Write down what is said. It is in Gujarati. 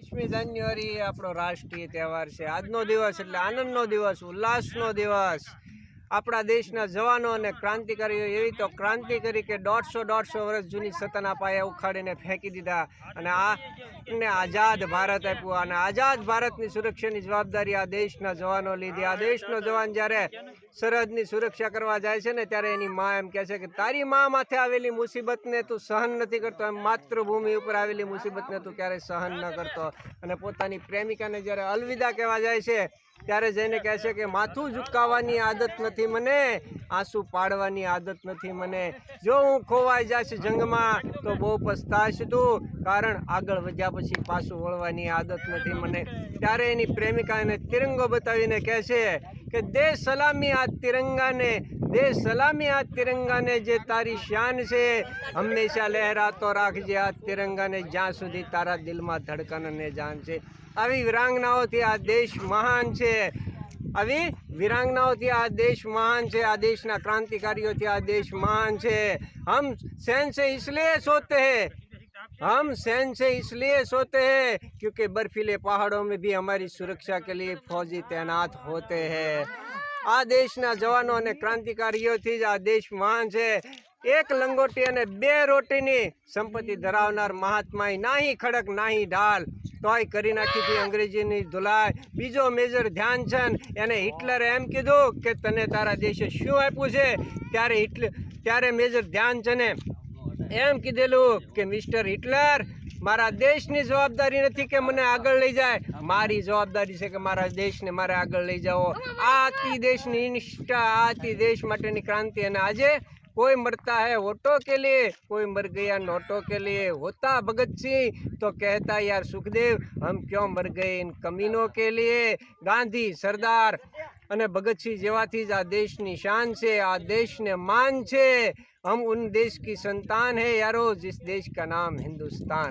21મી જાન્યુઆરી આપણો રાષ્ટ્રીય તહેવાર છે। આજનો દિવસ એટલે આનંદનો દિવસ, ઉલ્લાસનો દિવસ। આપણા દેશના જવાનો અને ક્રાંતિકારીઓ એવી તો ક્રાંતિ કરી કે 150 વર્ષ જૂની સત્તાના પાયા ઉખાડીને ફેંકી દીધા અને આને આઝાદ ભારત આપ્યું। અને આઝાદ ભારતની સુરક્ષાની જવાબદારી આ દેશના જવાનો લીધી। આ દેશનો જવાન જ્યારે સરહદની સુરક્ષા કરવા જાય છે ને ત્યારે એની મા એમ કહે છે કે તારી મા માથે આવેલી મુસીબતને તું સહન નથી કરતો, એમ માતૃભૂમિ ઉપર આવેલી મુસીબતને તું ક્યારેય સહન ન કરતો। અને પોતાની પ્રેમિકાને જ્યારે અલવિદા કહેવા જાય છે ત્યારે જઈને કહે છે કે માથું ઝુકાવવાની આદત નથી મને, આંસુ પાડવાની આદત નથી મને। જો હું ખોવાઈ જઈશ જંગમાં તો બહુ પસ્તાશ તું, કારણ આગળ વધ્યા પછી પાછું વળવાની આદત નથી મને। ત્યારે એની પ્રેમિકા એને તિરંગો બતાવીને કહે છે કે દે સલામી આ તિરંગાને, દે સલામી આ તિરંગાને, જે તારી શાન છે હંમેશા લહેરાતો રાખજે આ તિરંગાને, જ્યાં સુધી તારા દિલમાં ધડકન અને જાન છે। આવી વીરાંગનાઓથી આ દેશ મહાન છે, આવી વીરાંગનાઓથી આ દેશ મહાન છે, આ દેશના ક્રાંતિકારીઓથી આ દેશ મહાન છે। हम सैन से इसलिए सोते हैं, हम सैन से इसलिए सोते हैं क्योंकि बर्फीले पहाड़ों में भी हमारी सुरक्षा के लिए फौजी तैनात होते हैं। આ દેશના જવાનો અને ક્રાંતિકારીઓથી જ આ દેશ મહાન છે। એક લંગોટી અને 2 રોટીની સંપત્તિ ધરાવનાર મહાત્માએ નાહી ખડક નાહી ઢાલ તોય કરી નાખી હતી અંગ્રેજીની ધુલાઈ। બીજો મેજર ધ્યાનચંદ, એને હિટલરે એમ કીધું કે તને તારા દેશે શું આપ્યું છે, ત્યારે મેજર ધ્યાનચંદે એમ કીધેલું કે મિસ્ટર હિટલર, મારા દેશની જવાબદારી નથી કે મને આગળ લઈ જાય, મારી જવાબદારી છે કે મારા દેશને મારે આગળ લઈ જાઓ। આ હતી દેશની નિષ્ઠા, આ હતી દેશ માટેની ક્રાંતિ। અને આજે कोई मरता है वोटों के लिए, कोई मर गया नोटों के लिए। होता भगत सिंह तो कहता यार सुखदेव हम क्यों मर गए इन कमीनों के लिए। गांधी, सरदार અને ભગતસિંહ જેવાથી જ આ દેશની શાન છે, આ દેશને માન છે। हम उन देश की संतान है यारो जिस देश का नाम हिंदुस्तान।